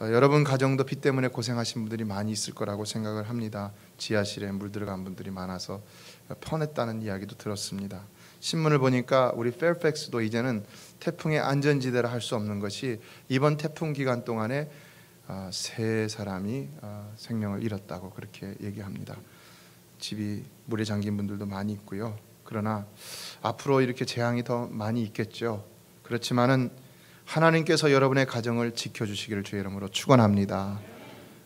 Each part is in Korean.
여러분 가정도 비 때문에 고생하신 분들이 많이 있을 거라고 생각을 합니다. 지하실에 물 들어간 분들이 많아서 편했다는 이야기도 들었습니다. 신문을 보니까 우리 페어팩스도 이제는 태풍의 안전지대라 할 수 없는 것이 이번 태풍 기간 동안에 3사람이 생명을 잃었다고 그렇게 얘기합니다. 집이 물에 잠긴 분들도 많이 있고요. 그러나 앞으로 이렇게 재앙이 더 많이 있겠죠. 그렇지만은 하나님께서 여러분의 가정을 지켜주시기를 주의 이름으로 축원합니다.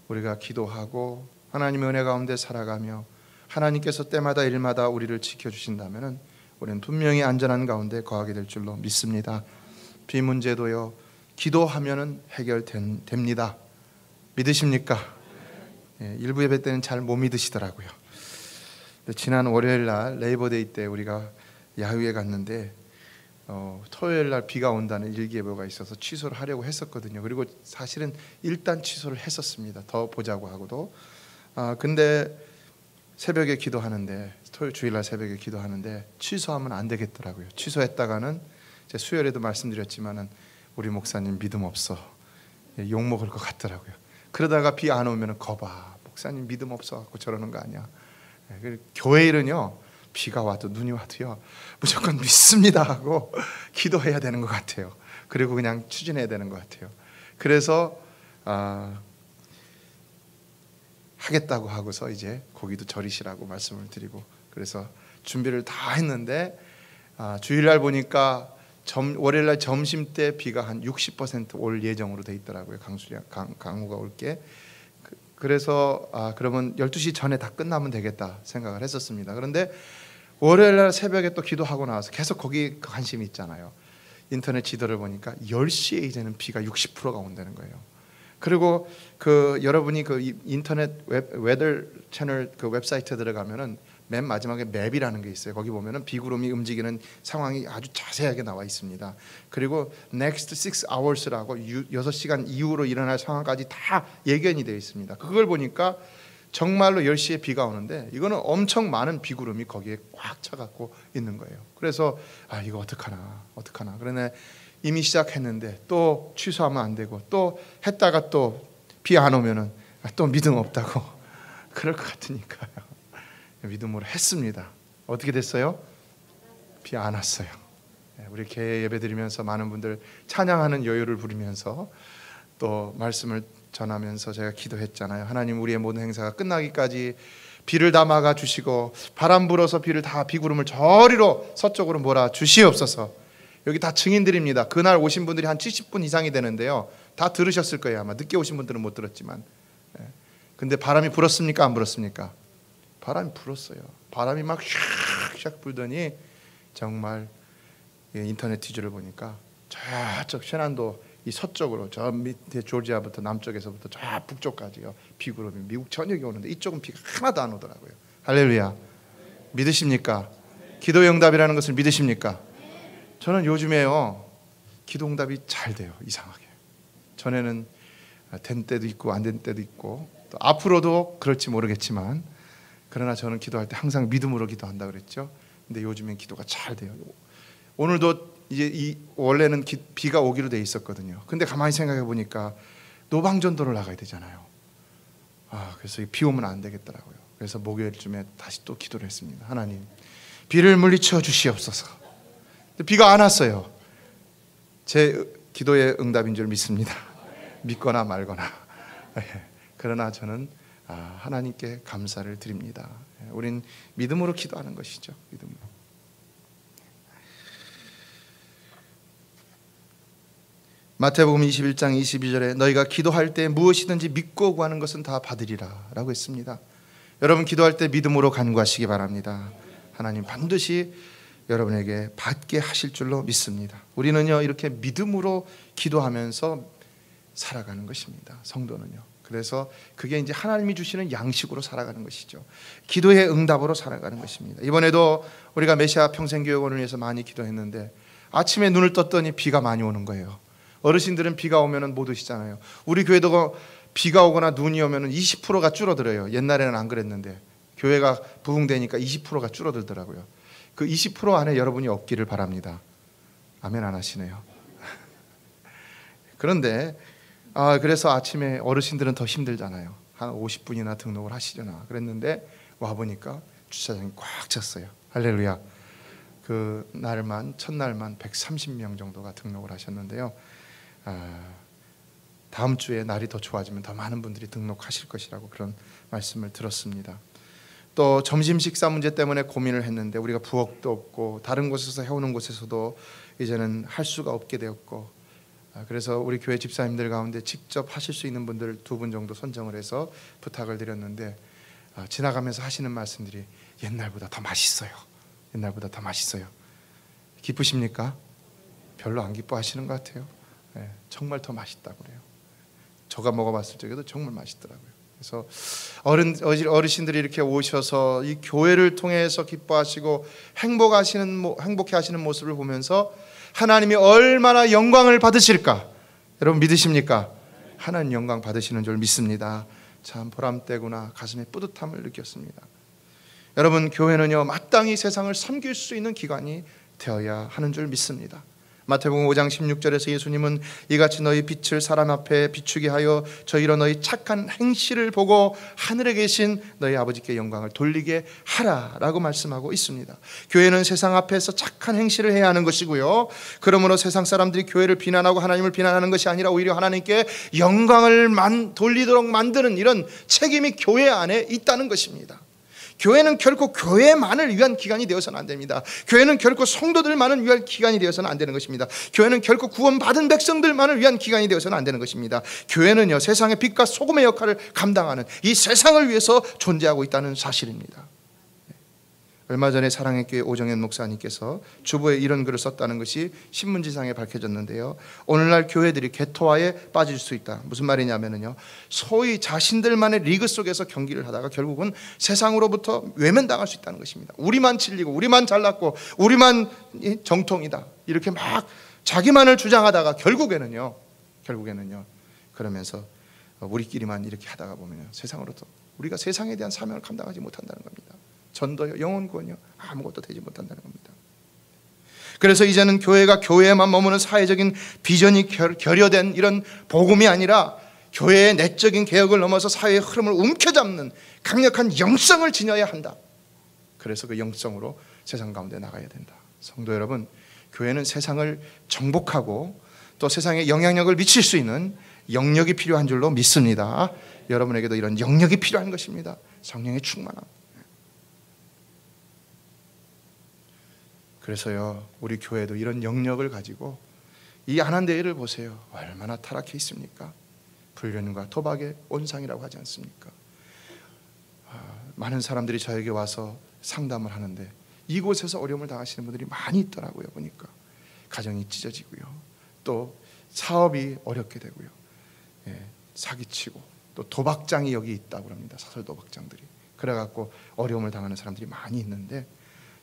우리가 기도하고 하나님의 은혜 가운데 살아가며 하나님께서 때마다 일마다 우리를 지켜주신다면은 우리는 분명히 안전한 가운데 거하게 될 줄로 믿습니다. 비 문제도요, 기도하면은 해결됩니다. 믿으십니까? 일부 예배 때는 잘 못 믿으시더라고요. 지난 월요일 날 레이버데이 때 우리가 야유회 갔는데 토요일 날 비가 온다는 일기예보가 있어서 취소를 하려고 했었거든요. 그리고 사실은 일단 취소를 했었습니다. 더 보자고 하고도. 근데 새벽에 기도하는데, 토요일 주일날 새벽에 기도하는데 취소하면 안 되겠더라고요. 취소했다가는 제 수요일에도 말씀드렸지만은 우리 목사님 믿음 없어, 욕 먹을 것 같더라고요. 그러다가 비 안 오면은 거봐, 목사님 믿음 없어 갖고 저러는 거 아니야. 교회 일은요, 비가 와도 눈이 와도요 무조건 믿습니다 하고 기도해야 되는 것 같아요. 그리고 그냥 추진해야 되는 것 같아요. 그래서 하겠다고 하고서 이제 고기도 절이시라고 말씀을 드리고, 그래서 준비를 다 했는데 주일날 보니까 월요일날 점심 때 비가 한 60% 올 예정으로 돼 있더라고요. 강우가 올 게. 그래서 그러면 12시 전에 다 끝나면 되겠다 생각을 했었습니다. 그런데 월요일날 새벽에 또 기도하고 나와서 계속 거기 관심이 있잖아요. 인터넷 지도를 보니까 10시에 이제는 비가 60%가 온다는 거예요. 그리고 여러분이 인터넷 웨더 채널 웹사이트에 들어가면은 맨 마지막에 맵이라는 게 있어요. 거기 보면은 비구름이 움직이는 상황이 아주 자세하게 나와 있습니다. 그리고 next 6 hours라고 6시간 이후로 일어날 상황까지 다 예견이 되어 있습니다. 그걸 보니까 정말로 10시에 비가 오는데 이거는 엄청 많은 비구름이 거기에 꽉 차갖고 있는 거예요. 그래서 이거 어떡하나. 그러네 이미 시작했는데 또 취소하면 안 되고, 또 했다가 또 비 안 오면은 또 믿음 없다고 그럴 것 같으니까요. 믿음으로 했습니다. 어떻게 됐어요? 비 안 왔어요. 우리 개회 예배 드리면서 많은 분들 찬양하는 여유를 부리면서 또 말씀을 전하면서 제가 기도했잖아요. 하나님, 우리의 모든 행사가 끝나기까지 비를 다 막아 주시고 바람 불어서 비구름을 저리로 서쪽으로 몰아 주시옵소서. 여기 다 증인들입니다. 그날 오신 분들이 한 70분 이상이 되는데요, 다 들으셨을 거예요. 아마 늦게 오신 분들은 못 들었지만. 근데 바람이 불었습니까? 안 불었습니까? 바람이 불었어요. 바람이 막 샥샥 불더니 정말 인터넷 뒤지를 보니까 저쪽 셰난도 이 서쪽으로, 저 밑에 조지아부터 남쪽에서부터 저 북쪽까지요, 비구름이 미국 전역에 오는데 이쪽은 비가 하나도 안 오더라고요. 할렐루야. 믿으십니까? 기도의 응답이라는 것을 믿으십니까? 저는 요즘에요, 기도 응답이 잘 돼요. 이상하게. 전에는 된 때도 있고 안 된 때도 있고, 또 앞으로도 그럴지 모르겠지만, 그러나 저는 기도할 때 항상 믿음으로 기도한다 그랬죠. 근데 요즘엔 기도가 잘 돼요. 오늘도 이제 원래는 비가 오기로 돼 있었거든요. 근데 가만히 생각해 보니까 노방전도를 나가야 되잖아요. 그래서 비 오면 안 되겠더라고요. 그래서 목요일쯤에 다시 또 기도를 했습니다. 하나님, 비를 물리쳐 주시옵소서. 근데 비가 안 왔어요. 제 기도의 응답인 줄 믿습니다. 믿거나 말거나. 그러나 저는 하나님께 감사를 드립니다. 우린 믿음으로 기도하는 것이죠. 믿음으로. 마태복음 21장 22절에 너희가 기도할 때 무엇이든지 믿고 구하는 것은 다 받으리라 라고 했습니다. 여러분, 기도할 때 믿음으로 간구하시기 바랍니다. 하나님 반드시 여러분에게 받게 하실 줄로 믿습니다. 우리는요, 이렇게 믿음으로 기도하면서 살아가는 것입니다. 성도는요. 그래서 그게 이제 하나님이 주시는 양식으로 살아가는 것이죠. 기도의 응답으로 살아가는 것입니다. 이번에도 우리가 메시아 평생교육원을 위해서 많이 기도했는데 아침에 눈을 떴더니 비가 많이 오는 거예요. 어르신들은 비가 오면 못 오시잖아요. 우리 교회도 비가 오거나 눈이 오면 20%가 줄어들어요. 옛날에는 안 그랬는데 교회가 부흥되니까 20%가 줄어들더라고요. 그 20% 안에 여러분이 없기를 바랍니다. 아멘 안 하시네요. 그런데 그래서 아침에 어르신들은 더 힘들잖아요. 한 50분이나 등록을 하시려나 그랬는데 와보니까 주차장이 꽉 찼어요. 할렐루야. 그 날만 첫날만 130명 정도가 등록을 하셨는데요. 다음 주에 날이 더 좋아지면 더 많은 분들이 등록하실 것이라고 그런 말씀을 들었습니다. 또 점심 식사 문제 때문에 고민을 했는데 우리가 부엌도 없고 다른 곳에서 해오는 곳에서도 이제는 할 수가 없게 되었고, 그래서 우리 교회 집사님들 가운데 직접 하실 수 있는 분들 2분 정도 선정을 해서 부탁을 드렸는데 지나가면서 하시는 말씀들이 옛날보다 더 맛있어요. 옛날보다 더 맛있어요. 기쁘십니까? 별로 안 기뻐하시는 것 같아요. 정말 더 맛있다고 그래요. 저가 먹어봤을 적에도 정말 맛있더라고요. 그래서 어르신들이 이렇게 오셔서 이 교회를 통해서 기뻐하시고 행복해하시는 모습을 보면서 하나님이 얼마나 영광을 받으실까? 여러분 믿으십니까? 하나님 영광 받으시는 줄 믿습니다. 참 보람되구나, 가슴에 뿌듯함을 느꼈습니다. 여러분, 교회는요 마땅히 세상을 섬길 수 있는 기관이 되어야 하는 줄 믿습니다. 마태복음 5장 16절에서 예수님은 이같이 너희 빛을 사람 앞에 비추게 하여 저희로 너희 착한 행실을 보고 하늘에 계신 너희 아버지께 영광을 돌리게 하라라고 말씀하고 있습니다. 교회는 세상 앞에서 착한 행실을 해야 하는 것이고요, 그러므로 세상 사람들이 교회를 비난하고 하나님을 비난하는 것이 아니라 오히려 하나님께 영광을 돌리도록 만드는 이런 책임이 교회 안에 있다는 것입니다. 교회는 결코 교회만을 위한 기관이 되어서는 안 됩니다. 교회는 결코 성도들만을 위한 기관이 되어서는 안 되는 것입니다. 교회는 결코 구원받은 백성들만을 위한 기관이 되어서는 안 되는 것입니다. 교회는요 세상의 빛과 소금의 역할을 감당하는, 이 세상을 위해서 존재하고 있다는 사실입니다. 얼마 전에 사랑의 교회 오정현 목사님께서 주보에 이런 글을 썼다는 것이 신문지상에 밝혀졌는데요, 오늘날 교회들이 개토화에 빠질 수 있다. 무슨 말이냐면요, 소위 자신들만의 리그 속에서 경기를 하다가 결국은 세상으로부터 외면당할 수 있다는 것입니다. 우리만 진리고 우리만 잘났고 우리만 정통이다, 이렇게 막 자기만을 주장하다가 결국에는요 그러면서 우리끼리만 이렇게 하다가 보면 세상으로부터 우리가 세상에 대한 사명을 감당하지 못한다는 겁니다. 전도요, 영혼구원요, 아무것도 되지 못한다는 겁니다. 그래서 이제는 교회가 교회에만 머무는 사회적인 비전이 결여된 이런 복음이 아니라 교회의 내적인 개혁을 넘어서 사회의 흐름을 움켜잡는 강력한 영성을 지녀야 한다. 그래서 그 영성으로 세상 가운데 나가야 된다. 성도 여러분, 교회는 세상을 정복하고 또 세상에 영향력을 미칠 수 있는 영역이 필요한 줄로 믿습니다. 여러분에게도 이런 영역이 필요한 것입니다. 성령의 충만함. 그래서요 우리 교회도 이런 영역을 가지고, 이 안한대회를 보세요. 얼마나 타락해 있습니까? 불륜과 도박의 온상이라고 하지 않습니까? 많은 사람들이 저에게 와서 상담을 하는데 이곳에서 어려움을 당하시는 분들이 많이 있더라고요. 보니까 가정이 찢어지고요, 또 사업이 어렵게 되고요, 사기치고 또 도박장이 여기 있다고 합니다. 사설 도박장들이. 그래갖고 어려움을 당하는 사람들이 많이 있는데,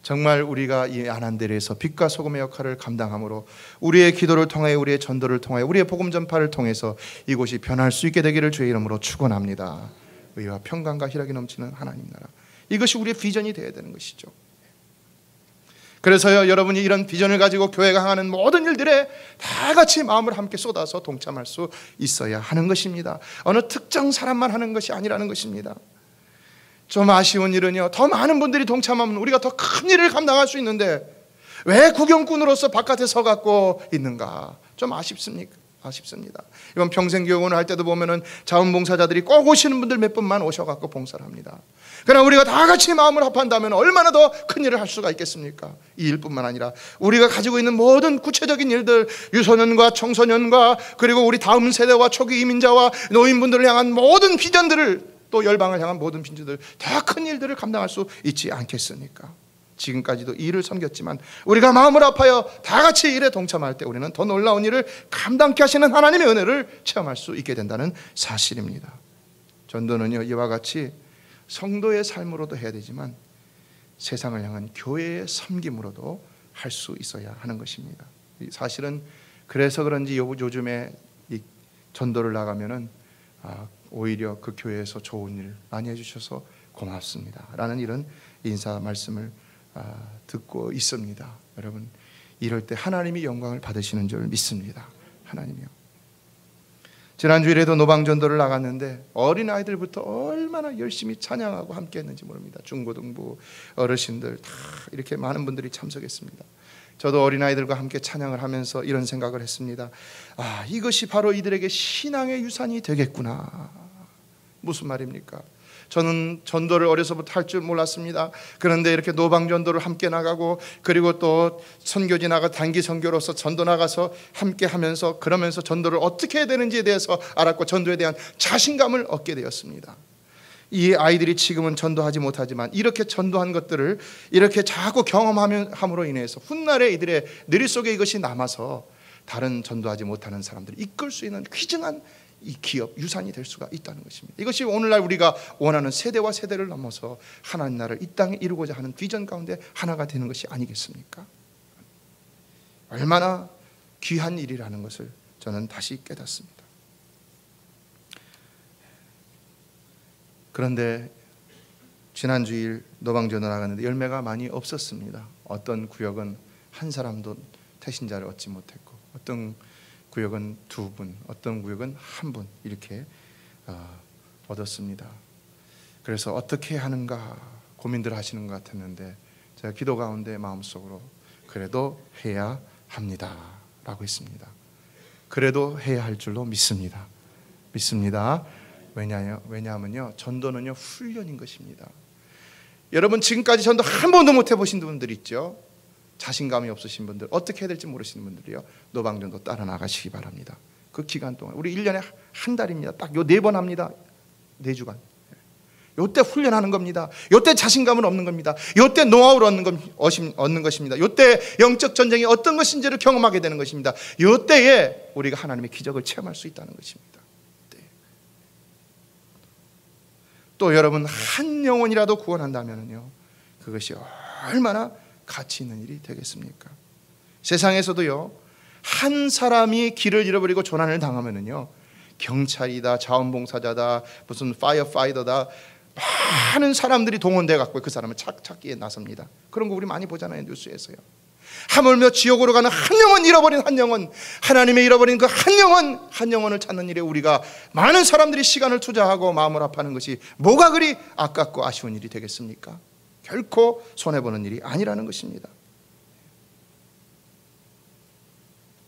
정말 우리가 이 안한대회에서 빛과 소금의 역할을 감당함으로 우리의 기도를 통해, 우리의 전도를 통해, 우리의 복음 전파를 통해서 이곳이 변할 수 있게 되기를 주의 이름으로 축원합니다. 의와 평강과 희락이 넘치는 하나님 나라, 이것이 우리의 비전이 되어야 되는 것이죠. 그래서요 여러분이 이런 비전을 가지고 교회가 향하는 모든 일들에 다 같이 마음을 함께 쏟아서 동참할 수 있어야 하는 것입니다. 어느 특정 사람만 하는 것이 아니라는 것입니다. 좀 아쉬운 일은요, 더 많은 분들이 동참하면 우리가 더 큰 일을 감당할 수 있는데 왜 구경꾼으로서 바깥에 서갖고 있는가, 좀 아쉽습니다. 이번 평생교육원을 할 때도 보면은 자원봉사자들이 꼭 오시는 분들 몇 분만 오셔갖고 봉사를 합니다. 그러나 우리가 다 같이 마음을 합한다면 얼마나 더 큰 일을 할 수가 있겠습니까? 이 일뿐만 아니라 우리가 가지고 있는 모든 구체적인 일들, 유소년과 청소년과 그리고 우리 다음 세대와 초기 이민자와 노인분들을 향한 모든 비전들을, 또 열방을 향한 모든 빈주들, 더 큰 일들을 감당할 수 있지 않겠습니까? 지금까지도 이 일을 섬겼지만 우리가 마음을 아파요 다 같이 일에 동참할 때 우리는 더 놀라운 일을 감당케 하시는 하나님의 은혜를 체험할 수 있게 된다는 사실입니다. 전도는요 이와 같이 성도의 삶으로도 해야 되지만 세상을 향한 교회의 섬김으로도 할 수 있어야 하는 것입니다. 사실은 그래서 그런지 요즘에 이 전도를 나가면은 오히려 그 교회에서 좋은 일 많이 해주셔서 고맙습니다 라는 이런 인사 말씀을 듣고 있습니다. 여러분, 이럴 때 하나님이 영광을 받으시는 줄 믿습니다. 하나님이요. 지난주일에도 노방전도를 나갔는데 어린아이들부터 얼마나 열심히 찬양하고 함께 했는지 모릅니다. 중고등부 어르신들 다 이렇게 많은 분들이 참석했습니다. 저도 어린아이들과 함께 찬양을 하면서 이런 생각을 했습니다. 아, 이것이 바로 이들에게 신앙의 유산이 되겠구나. 무슨 말입니까? 저는 전도를 어려서부터 할 줄 몰랐습니다. 그런데 이렇게 노방전도를 함께 나가고, 그리고 또 선교지 나가 단기 선교로서 전도 나가서 함께 하면서, 그러면서 전도를 어떻게 해야 되는지에 대해서 알았고, 전도에 대한 자신감을 얻게 되었습니다. 이 아이들이 지금은 전도하지 못하지만 이렇게 전도한 것들을 이렇게 자꾸 경험함으로 인해서 훗날에 이들의 뇌리 속에 이것이 남아서 다른 전도하지 못하는 사람들을 이끌 수 있는 귀중한 이 기업, 유산이 될 수가 있다는 것입니다. 이것이 오늘날 우리가 원하는 세대와 세대를 넘어서 하나님 나라를 이 땅에 이루고자 하는 비전 가운데 하나가 되는 것이 아니겠습니까? 얼마나 귀한 일이라는 것을 저는 다시 깨닫습니다. 그런데 지난 주일 노방전을 나갔는데 열매가 많이 없었습니다. 어떤 구역은 한 사람도 태신자를 얻지 못했고, 어떤 구역은 2분, 어떤 구역은 1분 이렇게 얻었습니다. 그래서 어떻게 하는가 고민들 하시는 것 같았는데 제가 기도 가운데 마음속으로 그래도 해야 합니다 라고 했습니다. 그래도 해야 할 줄로 믿습니다. 왜냐하면요, 전도는요 훈련인 것입니다. 여러분 지금까지 전도 한 번도 못 해보신 분들 있죠. 자신감이 없으신 분들, 어떻게 해야 될지 모르시는 분들이요, 노방전도 따라 나가시기 바랍니다. 그 기간 동안 우리 1년에 한 달입니다. 딱 요 4번 합니다. 4주간. 요때 훈련하는 겁니다. 요때 자신감을 얻는 겁니다. 요때 노하우를 얻는 것입니다. 요때 영적 전쟁이 어떤 것인지를 경험하게 되는 것입니다. 요때에 우리가 하나님의 기적을 체험할 수 있다는 것입니다. 또 여러분 한 영혼이라도 구원한다면요, 그것이 얼마나 가치 있는 일이 되겠습니까? 세상에서도요, 한 사람이 길을 잃어버리고 조난을 당하면은요, 경찰이다, 자원봉사자다, 무슨 파이어파이터다, 많은 사람들이 동원돼 갖고 그 사람을 찾기에 나섭니다. 그런 거 우리 많이 보잖아요, 뉴스에서요. 하물며 지옥으로 가는 한 영혼, 잃어버린 한 영혼, 하나님의 잃어버린 그 한 영혼을 찾는 일에 우리가 많은 사람들이 시간을 투자하고 마음을 아파하는 것이 뭐가 그리 아깝고 아쉬운 일이 되겠습니까? 결코 손해보는 일이 아니라는 것입니다.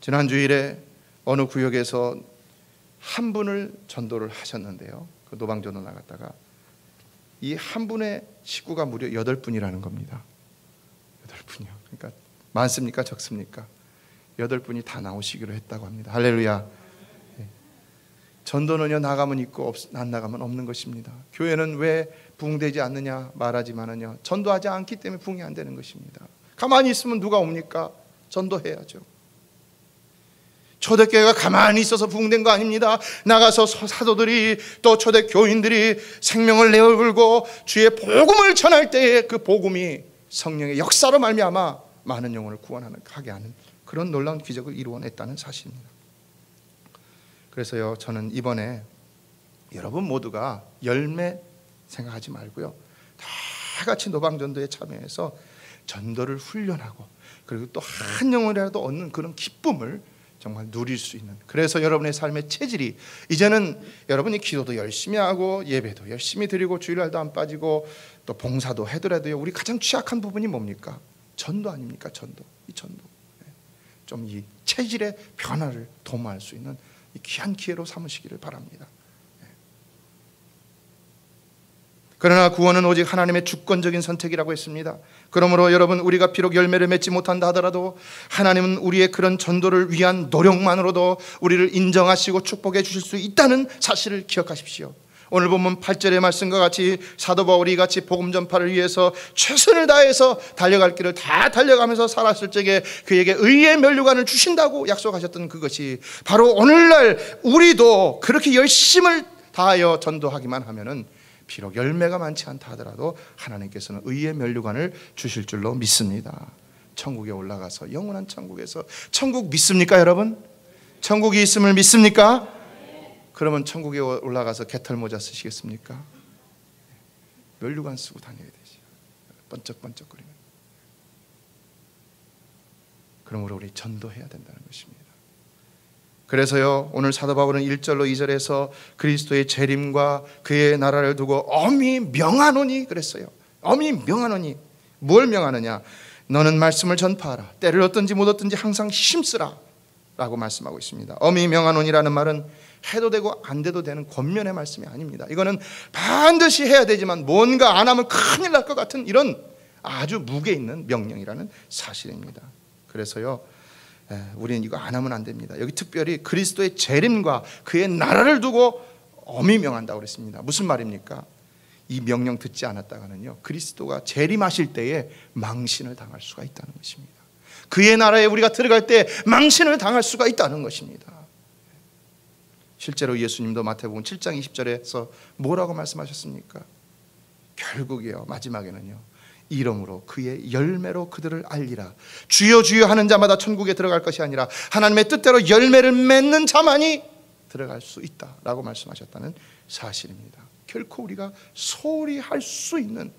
지난 주일에 어느 구역에서 한 분을 전도를 하셨는데요, 그 노방전도 나갔다가 이 한 분의 식구가 무려 8분이라는 겁니다. 8분이요. 그러니까 많습니까? 적습니까? 8분이 다 나오시기로 했다고 합니다. 할렐루야. 전도는요, 나가면 있고 안 나가면 없는 것입니다. 교회는 왜 부흥되지 않느냐 말하지만은요, 전도하지 않기 때문에 부흥이 안 되는 것입니다. 가만히 있으면 누가 옵니까? 전도해야죠. 초대교회가 가만히 있어서 부흥된 거 아닙니다. 나가서 사도들이 또 초대 교인들이 생명을 내어걸고 주의 복음을 전할 때에 그 복음이 성령의 역사로 말미암아 많은 영혼을 구원하게 하는 그런 놀라운 기적을 이루어냈다는 사실입니다. 그래서요, 저는 이번에 여러분 모두가 열매 생각하지 말고요, 다 같이 노방전도에 참여해서 전도를 훈련하고, 그리고 또 한 영혼이라도 얻는 그런 기쁨을 정말 누릴 수 있는, 그래서 여러분의 삶의 체질이 이제는 여러분이 기도도 열심히 하고 예배도 열심히 드리고 주일날도 안 빠지고 또 봉사도 해더라도요, 우리 가장 취약한 부분이 뭡니까? 전도 아닙니까? 전도. 이 전도. 좀 이 체질의 변화를 도모할 수 있는 이 귀한 기회로 삼으시기를 바랍니다. 그러나 구원은 오직 하나님의 주권적인 선택이라고 했습니다. 그러므로 여러분, 우리가 비록 열매를 맺지 못한다 하더라도 하나님은 우리의 그런 전도를 위한 노력만으로도 우리를 인정하시고 축복해 주실 수 있다는 사실을 기억하십시오. 오늘 보면 8절의 말씀과 같이 사도 바울이 같이 복음 전파를 위해서 최선을 다해서 달려갈 길을 다 달려가면서 살았을 적에 그에게 의의 면류관을 주신다고 약속하셨던 그것이 바로 오늘날 우리도 그렇게 열심을 다하여 전도하기만 하면은 비록 열매가 많지 않다 하더라도 하나님께서는 의의 면류관을 주실 줄로 믿습니다. 천국에 올라가서 영원한 천국에서, 천국 믿습니까 여러분? 천국이 있음을 믿습니까? 그러면 천국에 올라가서 개털모자 쓰시겠습니까? 면류관 쓰고 다녀야 되지. 번쩍번쩍거리면. 그러므로 우리 전도해야 된다는 것입니다. 그래서요, 오늘 사도 바울은 1절로 2절에서 그리스도의 재림과 그의 나라를 두고 엄히 명하노니 그랬어요. 엄히 명하노니. 뭘 명하느냐? 너는 말씀을 전파하라. 때를 얻든지 못 얻든지 항상 힘쓰라 라고 말씀하고 있습니다. 엄히 명하노니라는 말은 해도 되고 안 돼도 되는 권면의 말씀이 아닙니다. 이거는 반드시 해야 되지만 뭔가 안 하면 큰일 날 것 같은 이런 아주 무게 있는 명령이라는 사실입니다. 그래서요, 우리는 이거 안 하면 안 됩니다. 여기 특별히 그리스도의 재림과 그의 나라를 두고 엄히 명한다고 그랬습니다. 무슨 말입니까? 이 명령 듣지 않았다가는요, 그리스도가 재림하실 때에 망신을 당할 수가 있다는 것입니다. 그의 나라에 우리가 들어갈 때 망신을 당할 수가 있다는 것입니다. 실제로 예수님도 마태복음 7장 20절에서 뭐라고 말씀하셨습니까? 결국에요, 마지막에는요, 이름으로 그의 열매로 그들을 알리라. 주여 주여 하는 자마다 천국에 들어갈 것이 아니라 하나님의 뜻대로 열매를 맺는 자만이 들어갈 수 있다라고 말씀하셨다는 사실입니다. 결코 우리가 소홀히 할 수 있는,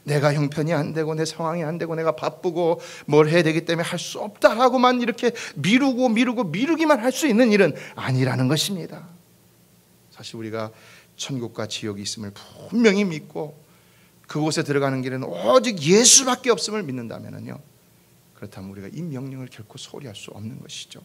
내가 형편이 안 되고 내 상황이 안 되고 내가 바쁘고 뭘 해야 되기 때문에 할 수 없다라고만 이렇게 미루기만 할 수 있는 일은 아니라는 것입니다. 사실 우리가 천국과 지옥이 있음을 분명히 믿고 그곳에 들어가는 길은 오직 예수밖에 없음을 믿는다면요, 그렇다면 우리가 이 명령을 결코 소홀히 할 수 없는 것이죠.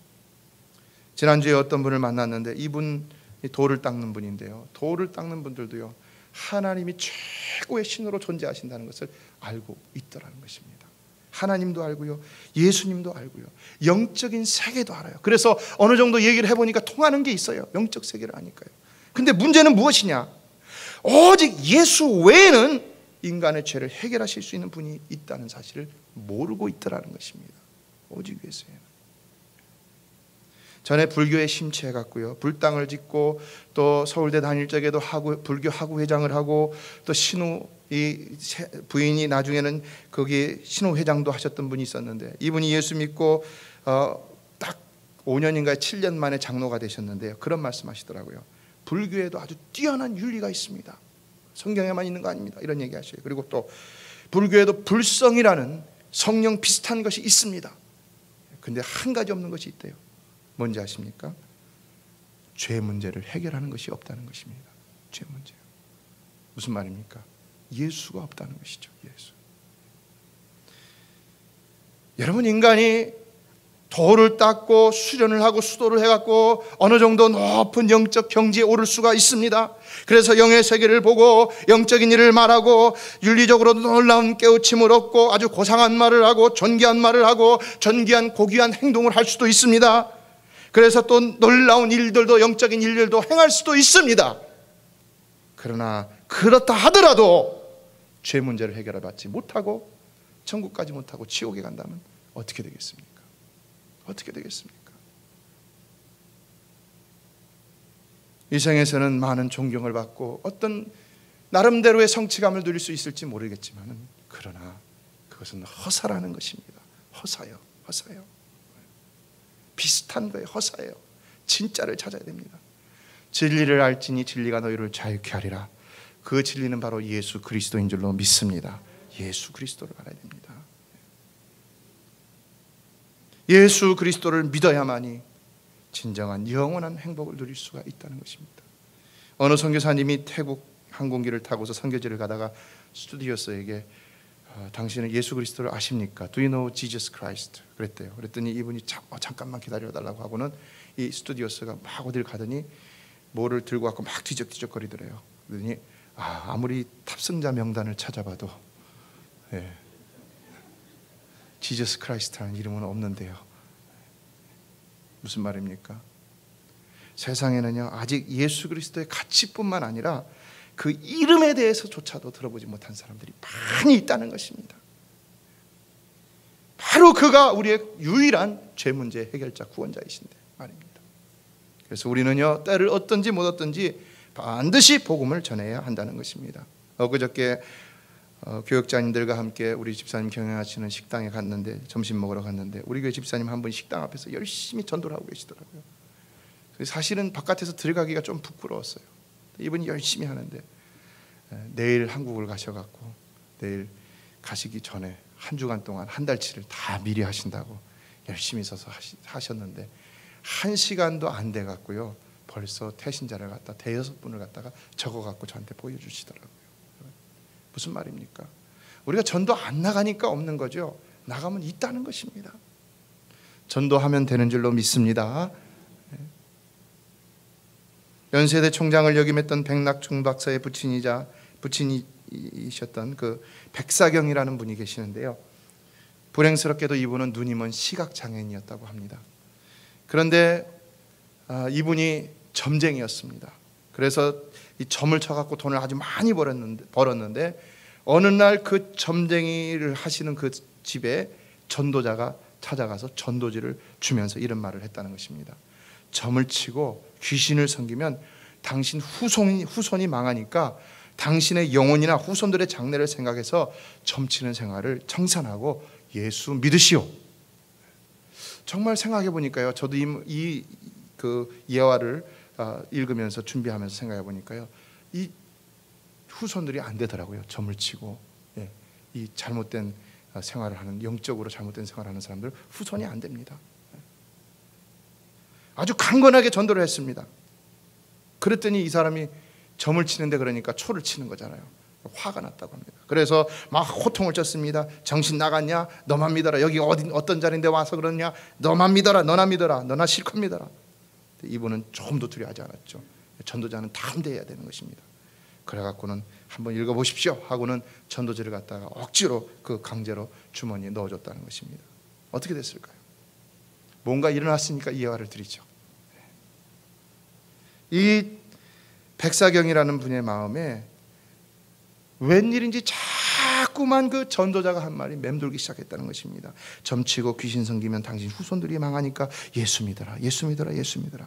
지난주에 어떤 분을 만났는데 이분 돌을 닦는 분인데요, 돌을 닦는 분들도요, 하나님이 최고의 신으로 존재하신다는 것을 알고 있더라는 것입니다. 하나님도 알고요, 예수님도 알고요, 영적인 세계도 알아요. 그래서 어느 정도 얘기를 해보니까 통하는 게 있어요. 영적 세계를 아니까요. 근데 문제는 무엇이냐? 오직 예수 외에는 인간의 죄를 해결하실 수 있는 분이 있다는 사실을 모르고 있더라는 것입니다. 오직 예수에는. 전에 불교에 심취해갔고요, 불당을 짓고 또 서울대 다닐 적에도 불교 하구 회장을 하고 또 신우, 이 부인이 나중에는 거기 신우 회장도 하셨던 분이 있었는데, 이분이 예수 믿고 딱 5년인가 7년 만에 장로가 되셨는데요, 그런 말씀하시더라고요. 불교에도 아주 뛰어난 윤리가 있습니다. 성경에만 있는 거 아닙니다. 이런 얘기 하셔요. 그리고 또 불교에도 불성이라는 성령 비슷한 것이 있습니다. 근데 한 가지 없는 것이 있대요. 뭔지 아십니까? 죄 문제를 해결하는 것이 없다는 것입니다. 죄 문제요. 무슨 말입니까? 예수가 없다는 것이죠. 예수. 여러분, 인간이 돌을 닦고 수련을 하고 수도를 해갖고 어느 정도 높은 영적 경지에 오를 수가 있습니다. 그래서 영의 세계를 보고 영적인 일을 말하고 윤리적으로 놀라운 깨우침을 얻고 아주 고상한 말을 하고 존귀한 말을 하고 존귀한 고귀한 행동을 할 수도 있습니다. 그래서 또 놀라운 일들도, 영적인 일들도 행할 수도 있습니다. 그러나 그렇다 하더라도 죄 문제를 해결받지 못하고 천국까지 못하고 지옥에 간다면 어떻게 되겠습니까? 어떻게 되겠습니까? 이 생에서는 많은 존경을 받고 어떤 나름대로의 성취감을 누릴 수 있을지 모르겠지만, 그러나 그것은 허사라는 것입니다. 허사요, 허사요. 비슷한 거예요. 허사예요. 진짜를 찾아야 됩니다. 진리를 알지니 진리가 너희를 자유케 하리라. 그 진리는 바로 예수 그리스도인 줄로 믿습니다. 예수 그리스도를 알아야 됩니다. 예수 그리스도를 믿어야만이 진정한 영원한 행복을 누릴 수가 있다는 것입니다. 어느 선교사님이 태국 항공기를 타고서 선교지를 가다가 스튜디오스에게 당신은 예수 그리스도를 아십니까? Do you know Jesus Christ? 그랬대요. 그랬더니 이분이 잠깐만 기다려달라고 하고는 이 스튜디오스가 막 어딜 가더니 뭐를 들고 갖고 막 뒤적뒤적거리더래요. 그러더니 아무리 탑승자 명단을 찾아봐도 지저스 크라이스트라는 이름은 없는데요. 무슨 말입니까? 세상에는요, 아직 예수 그리스도의 가치뿐만 아니라 그 이름에 대해서조차도 들어보지 못한 사람들이 많이 있다는 것입니다. 바로 그가 우리의 유일한 죄 문제 해결자, 구원자이신데 말입니다. 그래서 우리는요, 때를 얻든지 못 얻든지 반드시 복음을 전해야 한다는 것입니다. 엊그저께 교역자님들과 함께 우리 집사님 경영하시는 식당에 갔는데, 점심 먹으러 갔는데 우리 교회 집사님 한 분이 식당 앞에서 열심히 전도를 하고 계시더라고요. 사실은 바깥에서 들어가기가 좀 부끄러웠어요. 이분이 열심히 하는데 내일 한국을 가셔갖고 내일 가시기 전에 한 주간 동안 한 달치를 다 미리 하신다고 열심히 서서 하셨는데 1시간도 안 돼 갖고요. 벌써 태신자를 갖다 대여섯 분을 갖다가 적어 갖고 저한테 보여주시더라고요. 무슨 말입니까? 우리가 전도 안 나가니까 없는 거죠. 나가면 있다는 것입니다. 전도하면 되는 줄로 믿습니다. 연세대 총장을 역임했던 백낙준 박사의 부친이셨던 그 백사경이라는 분이 계시는데요. 불행스럽게도 이분은 눈이 먼 시각장애인이었다고 합니다. 그런데 이분이 점쟁이였습니다. 그래서 이 점을 쳐갖고 돈을 아주 많이 벌었는데 어느 날 그 점쟁이를 하시는 그 집에 전도자가 찾아가서 전도지를 주면서 이런 말을 했다는 것입니다. 점을 치고 귀신을 섬기면 당신 후손이 망하니까 당신의 영혼이나 후손들의 장래를 생각해서 점치는 생활을 청산하고 예수 믿으시오. 정말 생각해 보니까요. 저도 그 예화를 읽으면서 준비하면서 생각해 보니까요. 이 후손들이 안 되더라고요. 점을 치고 이 잘못된 생활을 하는, 영적으로 잘못된 생활을 하는 사람들 후손이 안 됩니다. 아주 강건하게 전도를 했습니다. 그랬더니 이 사람이 점을 치는데 그러니까 초를 치는 거잖아요. 화가 났다고 합니다. 그래서 막 호통을 쳤습니다. 정신 나갔냐? 너만 믿어라. 여기 어떤 자리인데 와서 그러냐? 너만 믿어라. 너나 믿어라. 너나 실컷 믿어라. 이분은 조금도 두려워하지 않았죠. 전도자는 담대해야 되는 것입니다. 그래갖고는 한번 읽어보십시오 하고는 전도지를 갖다가 억지로 그 강제로 주머니에 넣어줬다는 것입니다. 어떻게 됐을까요? 뭔가 일어났으니까 이 예화를 드리죠. 이 백사경이라는 분의 마음에 웬일인지 자꾸만 그 전도자가 한 말이 맴돌기 시작했다는 것입니다. 점치고 귀신 섬기면 당신 후손들이 망하니까 예수 믿어라. 예수 믿어라. 예수 믿어라.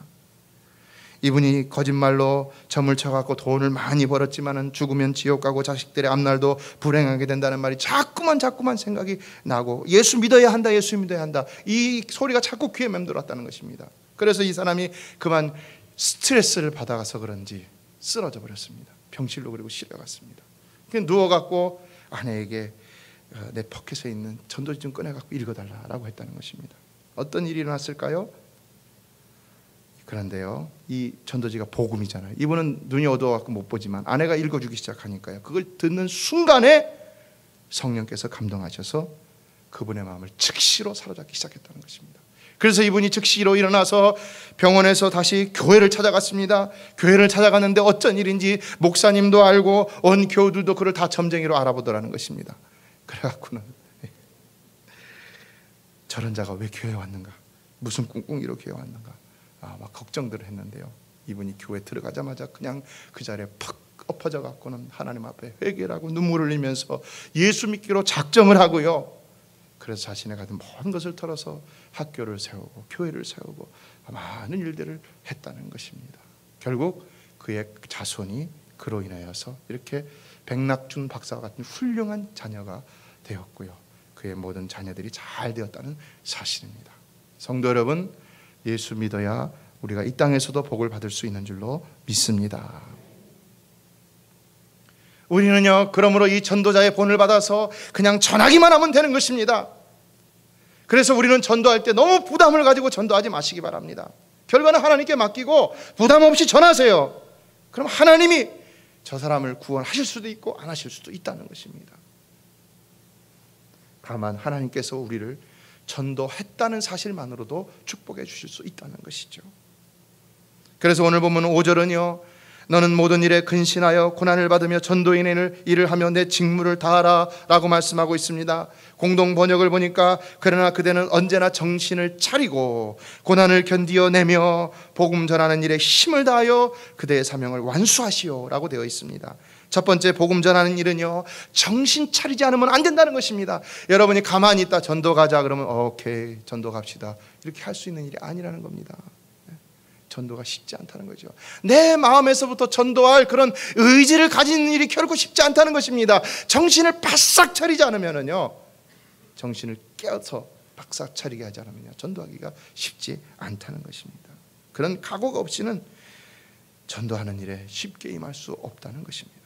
이분이 거짓말로 점을 쳐갖고 돈을 많이 벌었지만은 죽으면 지옥 가고 자식들의 앞날도 불행하게 된다는 말이 자꾸만 생각이 나고 예수 믿어야 한다. 예수 믿어야 한다. 이 소리가 자꾸 귀에 맴돌았다는 것입니다. 그래서 이 사람이 그만 스트레스를 받아가서 그런지 쓰러져 버렸습니다. 병실로 그리고 실려갔습니다. 누워갖고 아내에게 내 포켓에 있는 전도지 좀 꺼내갖고 읽어달라고 했다는 것입니다. 어떤 일이 일어났을까요? 그런데요, 이 전도지가 복음이잖아요. 이분은 눈이 어두워갖고 못 보지만 아내가 읽어주기 시작하니까요, 그걸 듣는 순간에 성령께서 감동하셔서 그분의 마음을 즉시로 사로잡기 시작했다는 것입니다. 그래서 이분이 즉시로 일어나서 병원에서 다시 교회를 찾아갔습니다. 교회를 찾아갔는데 어쩐 일인지 목사님도 알고 온 교우들도 그를 다 점쟁이로 알아보더라는 것입니다. 그래갖고는 저런 자가 왜 교회에 왔는가? 무슨 꿍꿍이로 교회에 왔는가? 막 걱정들을 했는데요. 이분이 교회 들어가자마자 그냥 그 자리에 팍 엎어져 갖고는 하나님 앞에 회개를 하고 눈물을 흘리면서 예수 믿기로 작정을 하고요. 그래서 자신의 가진 모든 것을 털어서 학교를 세우고 교회를 세우고 많은 일들을 했다는 것입니다. 결국 그의 자손이 그로 인하여서 이렇게 백낙준 박사와 같은 훌륭한 자녀가 되었고요. 그의 모든 자녀들이 잘 되었다는 사실입니다. 성도 여러분, 예수 믿어야 우리가 이 땅에서도 복을 받을 수 있는 줄로 믿습니다. 우리는요, 그러므로 이 전도자의 본을 받아서 그냥 전하기만 하면 되는 것입니다. 그래서 우리는 전도할 때 너무 부담을 가지고 전도하지 마시기 바랍니다. 결과는 하나님께 맡기고 부담 없이 전하세요. 그럼 하나님이 저 사람을 구원하실 수도 있고 안 하실 수도 있다는 것입니다. 다만 하나님께서 우리를 전도했다는 사실만으로도 축복해 주실 수 있다는 것이죠. 그래서 오늘 보면 5절은요, 너는 모든 일에 근신하여 고난을 받으며 전도인의 일을 하며 내 직무를 다하라 라고 말씀하고 있습니다. 공동 번역을 보니까 그러나 그대는 언제나 정신을 차리고 고난을 견디어내며 복음 전하는 일에 힘을 다하여 그대의 사명을 완수하시오 라고 되어 있습니다. 첫 번째, 복음 전하는 일은요, 정신 차리지 않으면 안 된다는 것입니다. 여러분이 가만히 있다 전도 가자 그러면 오케이 전도 갑시다 이렇게 할 수 있는 일이 아니라는 겁니다. 전도가 쉽지 않다는 거죠. 내 마음에서부터 전도할 그런 의지를 가진 일이 결코 쉽지 않다는 것입니다. 정신을 바싹 차리지 않으면요, 정신을 깨어서 바싹 차리게 하지 않으면 전도하기가 쉽지 않다는 것입니다. 그런 각오가 없이는 전도하는 일에 쉽게 임할 수 없다는 것입니다.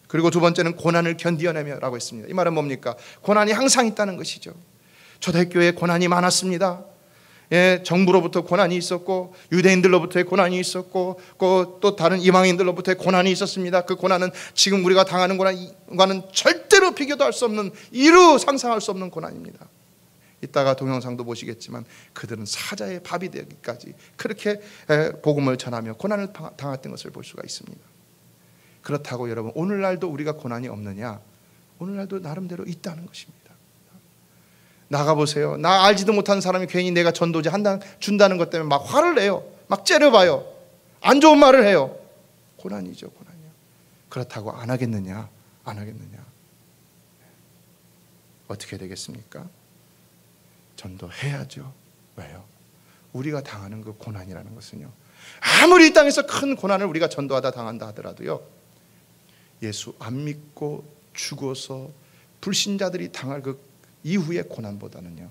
그리고 두 번째는 고난을 견디어내며 라고 했습니다. 이 말은 뭡니까? 고난이 항상 있다는 것이죠. 초대교회에 고난이 많았습니다. 정부로부터 고난이 있었고 유대인들로부터의 고난이 있었고 또 다른 이방인들로부터의 고난이 있었습니다. 그 고난은 지금 우리가 당하는 고난과는 절대로 비교도 할 수 없는, 이루 상상할 수 없는 고난입니다. 이따가 동영상도 보시겠지만 그들은 사자의 밥이 되기까지 그렇게 복음을 전하며 고난을 당했던 것을 볼 수가 있습니다. 그렇다고 여러분, 오늘날도 우리가 고난이 없느냐? 오늘날도 나름대로 있다는 것입니다. 나가보세요. 나 알지도 못하는 사람이 괜히 내가 전도지 준다는 것 때문에 막 화를 내요. 막 째려봐요. 안 좋은 말을 해요. 고난이죠, 고난이요. 그렇다고 안 하겠느냐? 안 하겠느냐? 어떻게 되겠습니까? 전도해야죠. 왜요? 우리가 당하는 그 고난이라는 것은요, 아무리 이 땅에서 큰 고난을 우리가 전도하다 당한다 하더라도요, 예수 안 믿고 죽어서 불신자들이 당할 그 이후의 고난보다는요,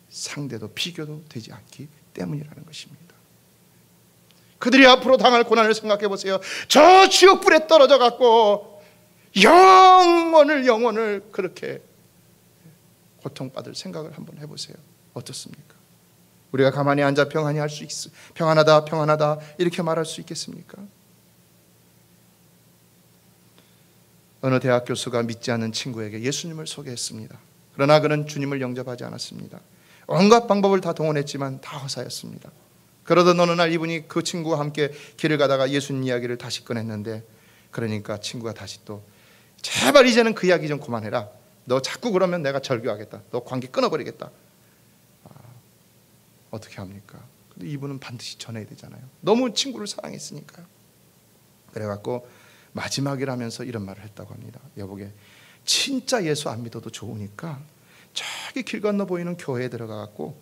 상대도 비교도 되지 않기 때문이라는 것입니다. 그들이 앞으로 당할 고난을 생각해 보세요. 저 지옥불에 떨어져 갖고 영원을 그렇게 고통받을 생각을 한번 해보세요. 어떻습니까? 우리가 가만히 앉아 평안히 할 수 평안하다 평안하다 이렇게 말할 수 있겠습니까? 어느 대학 교수가 믿지 않는 친구에게 예수님을 소개했습니다. 그러나 그는 주님을 영접하지 않았습니다. 온갖 방법을 다 동원했지만 다 허사였습니다. 그러던 어느 날 이분이 그 친구와 함께 길을 가다가 예수님 이야기를 다시 꺼냈는데, 그러니까 친구가 다시 또 제발 이제는 그 이야기 좀 그만해라. 너 자꾸 그러면 내가 절교하겠다. 너 관계 끊어버리겠다. 어떻게 합니까? 근데 이분은 반드시 전해야 되잖아요. 너무 친구를 사랑했으니까요. 그래갖고 마지막이라면서 이런 말을 했다고 합니다. 여보게, 진짜 예수 안 믿어도 좋으니까 저기 길 건너 보이는 교회에 들어가갖고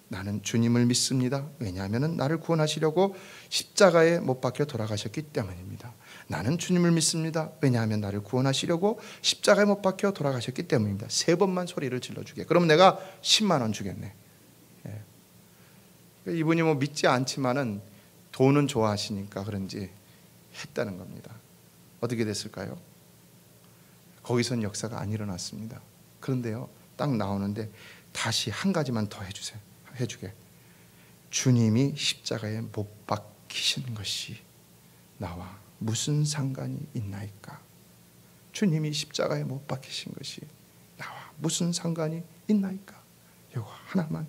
나는 주님을 믿습니다. 왜냐하면 나를 구원하시려고 십자가에 못 박혀 돌아가셨기 때문입니다. 나는 주님을 믿습니다. 왜냐하면 나를 구원하시려고 십자가에 못 박혀 돌아가셨기 때문입니다. 3번만 소리를 질러주게. 그럼 내가 10만 원 주겠네. 이분이 뭐 믿지 않지만은 돈은 좋아하시니까 그런지 했다는 겁니다. 어떻게 됐을까요? 거기선 역사가 안 일어났습니다. 그런데요, 딱 나오는데 다시 한 가지만 더 해주게. 주님이 십자가에 못 박히신 것이 나와 무슨 상관이 있나이까? 주님이 십자가에 못 박히신 것이 나와 무슨 상관이 있나이까? 이거 하나만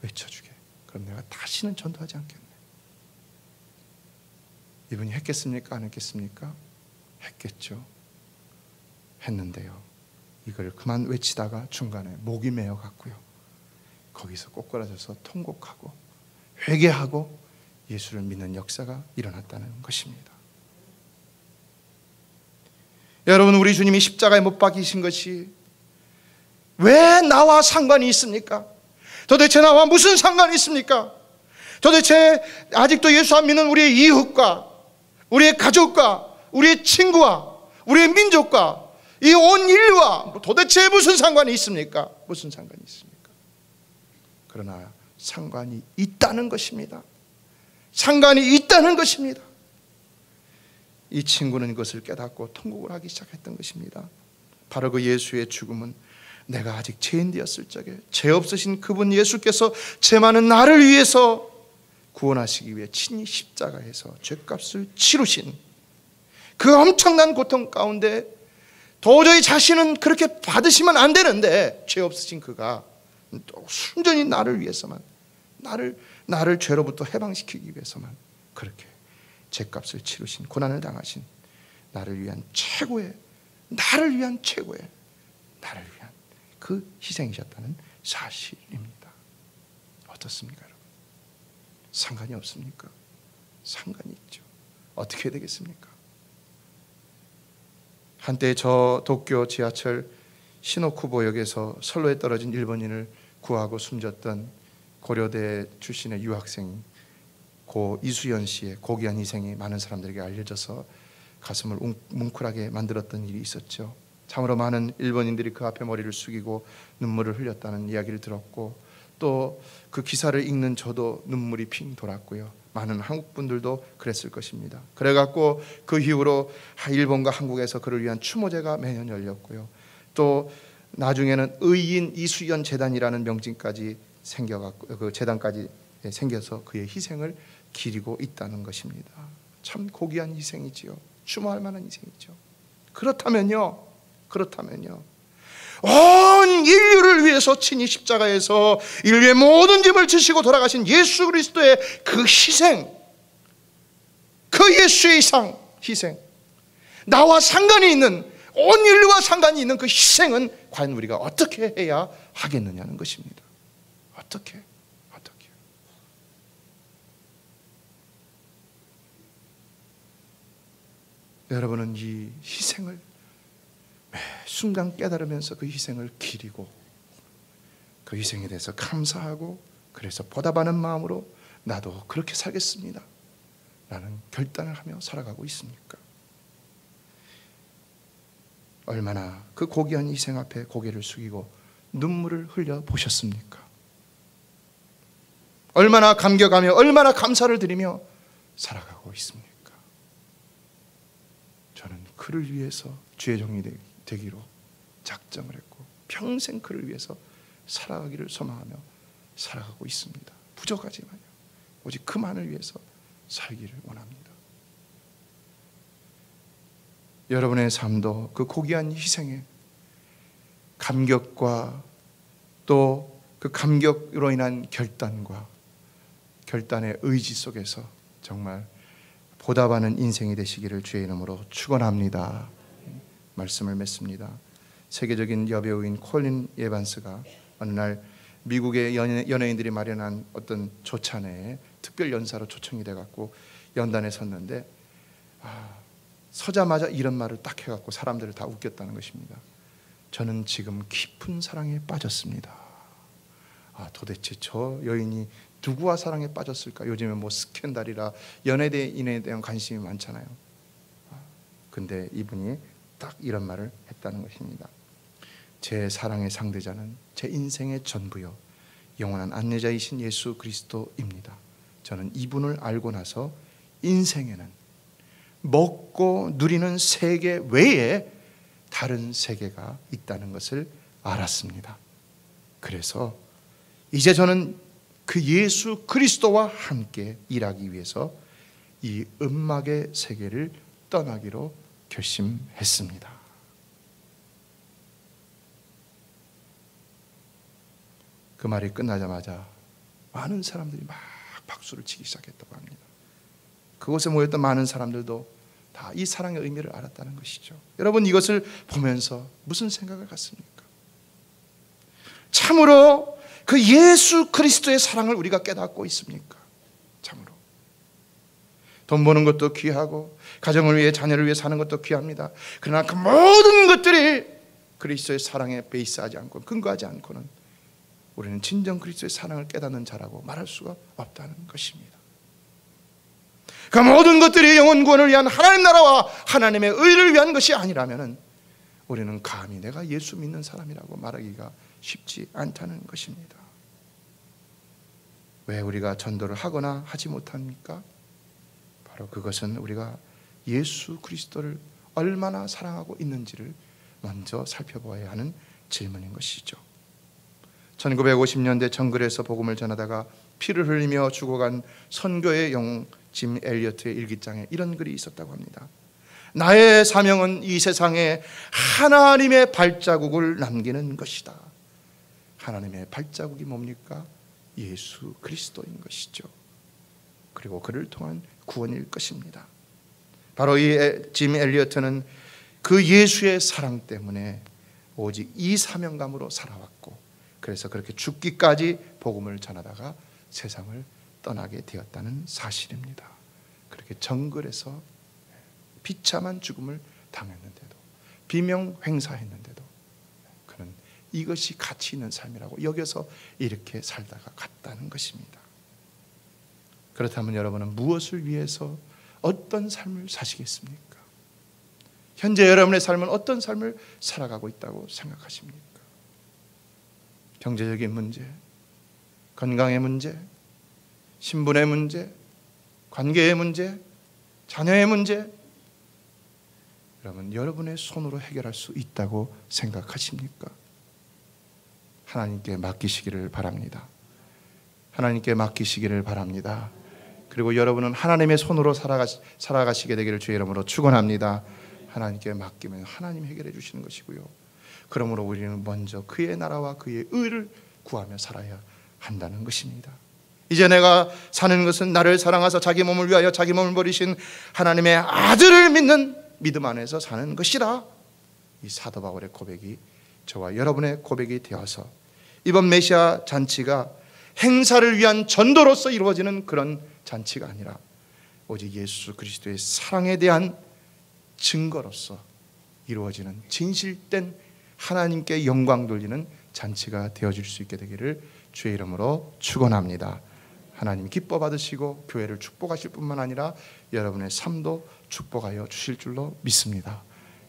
외쳐주게. 그럼 내가 다시는 전도하지 않겠네. 이분이 했겠습니까? 안 했겠습니까? 했겠죠. 했는데요, 이걸 그만 외치다가 중간에 목이 메어 갔고요, 거기서 꼬꾸라져서 통곡하고 회개하고 예수를 믿는 역사가 일어났다는 것입니다. 여러분, 우리 주님이 십자가에 못 박히신 것이 왜 나와 상관이 있습니까? 도대체 나와 무슨 상관이 있습니까? 도대체 아직도 예수 안 믿는 우리의 이웃과 우리의 가족과 우리의 친구와 우리의 민족과 이 온 인류와 도대체 무슨 상관이 있습니까? 무슨 상관이 있습니까? 그러나 상관이 있다는 것입니다. 상관이 있다는 것입니다. 이 친구는 이것을 깨닫고 통곡을 하기 시작했던 것입니다. 바로 그 예수의 죽음은 내가 아직 죄인되었을 적에 죄 없으신 그분 예수께서 죄 많은 나를 위해서 구원하시기 위해 친히 십자가에서 죄값을 치르신 그 엄청난 고통 가운데 도저히 자신은 그렇게 받으시면 안 되는데 죄 없으신 그가 또 순전히 나를 위해서만, 나를 죄로부터 해방시키기 위해서만 그렇게 죄값을 치르신, 고난을 당하신 나를 위한 최고의 그 희생이셨다는 사실입니다. 어떻습니까, 여러분? 상관이 없습니까? 상관이 있죠. 어떻게 해야 되겠습니까? 한때 저 도쿄 지하철 시노쿠보역에서 선로에 떨어진 일본인을 구하고 숨졌던 고려대 출신의 유학생 고 이수연 씨의 고귀한 희생이 많은 사람들에게 알려져서 가슴을 뭉클하게 만들었던 일이 있었죠. 참으로 많은 일본인들이 그 앞에 머리를 숙이고 눈물을 흘렸다는 이야기를 들었고, 또 그 기사를 읽는 저도 눈물이 핑 돌았고요. 많은 한국 분들도 그랬을 것입니다. 그래갖고 그 이후로 일본과 한국에서 그를 위한 추모제가 매년 열렸고요. 또 나중에는 의인 이수연 재단이라는 명칭까지 생겨갖고 그 제단까지 생겨서 그의 희생을 기리고 있다는 것입니다. 참 고귀한 희생이지요. 추모할 만한 희생이죠. 그렇다면요, 온 인류를 위해서 친히 십자가에서 인류의 모든 짐을 지시고 돌아가신 예수 그리스도의 그 희생, 그 예수의 희생, 나와 상관이 있는, 온 인류와 상관이 있는 그 희생은 과연 우리가 어떻게 해야 하겠느냐는 것입니다. 어떻게? 여러분은 이 희생을 매 순간 깨달으면서 그 희생을 기리고 그 희생에 대해서 감사하고 그래서 보답하는 마음으로 나도 그렇게 살겠습니다 라는 결단을 하며 살아가고 있습니까? 얼마나 그 고귀한 희생 앞에 고개를 숙이고 눈물을 흘려 보셨습니까? 얼마나 감격하며 얼마나 감사를 드리며 살아가고 있습니까? 저는 그를 위해서 주의 종이 되기로 작정을 했고 평생 그를 위해서 살아가기를 소망하며 살아가고 있습니다. 부족하지만요, 오직 그만을 위해서 살기를 원합니다. 여러분의 삶도 그 고귀한 희생에 감격과 또 그 감격으로 인한 결단의 의지 속에서 정말 보답하는 인생이 되시기를 주의 이름으로 축원합니다. 말씀을 맺습니다. 세계적인 여배우인 콜린 에반스가 어느 날 미국의 연예인들이 마련한 어떤 조찬회에 특별 연사로 초청이 돼갖고 연단에 섰는데 서자마자 이런 말을 딱 해갖고 사람들을 다 웃겼다는 것입니다. 저는 지금 깊은 사랑에 빠졌습니다. 도대체 저 여인이 누구와 사랑에 빠졌을까? 요즘에 뭐 스캔들이라 연예인에 대한 관심이 많잖아요. 근데 이분이 딱 이런 말을 했다는 것입니다. 제 사랑의 상대자는 제 인생의 전부요, 영원한 안내자이신 예수 그리스도입니다. 저는 이분을 알고 나서 인생에는 먹고 누리는 세계 외에 다른 세계가 있다는 것을 알았습니다. 그래서 이제 저는 그 예수 그리스도와 함께 일하기 위해서 이 음악의 세계를 떠나기로 결심했습니다. 그 말이 끝나자마자 많은 사람들이 막 박수를 치기 시작했다고 합니다. 그곳에 모였던 많은 사람들도 다 이 사랑의 의미를 알았다는 것이죠. 여러분, 이것을 보면서 무슨 생각을 갖습니까? 참으로 그 예수 그리스도의 사랑을 우리가 깨닫고 있습니까? 참으로 돈 버는 것도 귀하고 가정을 위해 자녀를 위해 사는 것도 귀합니다. 그러나 그 모든 것들이 그리스도의 사랑에 베이스하지 않고 근거하지 않고는 우리는 진정 그리스도의 사랑을 깨닫는 자라고 말할 수가 없다는 것입니다. 그 모든 것들이 영혼 구원을 위한 하나님 나라와 하나님의 의를 위한 것이 아니라면 우리는 감히 내가 예수 믿는 사람이라고 말하기가 쉽지 않다는 것입니다. 왜 우리가 전도를 하거나 하지 못합니까? 바로 그것은 우리가 예수 그리스도를 얼마나 사랑하고 있는지를 먼저 살펴봐야 하는 질문인 것이죠. 1950년대 정글에서 복음을 전하다가 피를 흘리며 죽어간 선교의 영웅 짐 엘리어트의 일기장에 이런 글이 있었다고 합니다. 나의 사명은 이 세상에 하나님의 발자국을 남기는 것이다. 하나님의 발자국이 뭡니까? 예수 그리스도인 것이죠. 그리고 그를 통한 구원일 것입니다. 바로 이 짐 엘리어트는 그 예수의 사랑 때문에 오직 이 사명감으로 살아왔고, 그래서 그렇게 죽기까지 복음을 전하다가 세상을 떠나게 되었다는 사실입니다. 그렇게 정글에서 비참한 죽음을 당했는데도, 비명 횡사했는데도 그는 이것이 가치 있는 삶이라고 여겨서 이렇게 살다가 갔다는 것입니다. 그렇다면 여러분은 무엇을 위해서 어떤 삶을 사시겠습니까? 현재 여러분의 삶은 어떤 삶을 살아가고 있다고 생각하십니까? 경제적인 문제, 건강의 문제, 신분의 문제, 관계의 문제, 자녀의 문제, 여러분, 여러분의 손으로 해결할 수 있다고 생각하십니까? 하나님께 맡기시기를 바랍니다. 하나님께 맡기시기를 바랍니다. 그리고 여러분은 하나님의 손으로 살아가시게 되기를 주의 이름으로 축원합니다. 하나님께 맡기면 하나님 해결해 주시는 것이고요. 그러므로 우리는 먼저 그의 나라와 그의 의를 구하며 살아야 한다는 것입니다. 이제 내가 사는 것은 나를 사랑하사 자기 몸을 위하여 자기 몸을 버리신 하나님의 아들을 믿는 믿음 안에서 사는 것이라. 이 사도 바울의 고백이 저와 여러분의 고백이 되어서 이번 메시아 잔치가 행사를 위한 전도로서 이루어지는 그런 잔치가 아니라 오직 예수 그리스도의 사랑에 대한 증거로서 이루어지는 진실된 하나님께 영광 돌리는 잔치가 되어질 수 있게 되기를 주의 이름으로 축원합니다. 하나님 기뻐 받으시고 교회를 축복하실 뿐만 아니라 여러분의 삶도 축복하여 주실 줄로 믿습니다.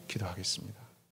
기도하겠습니다.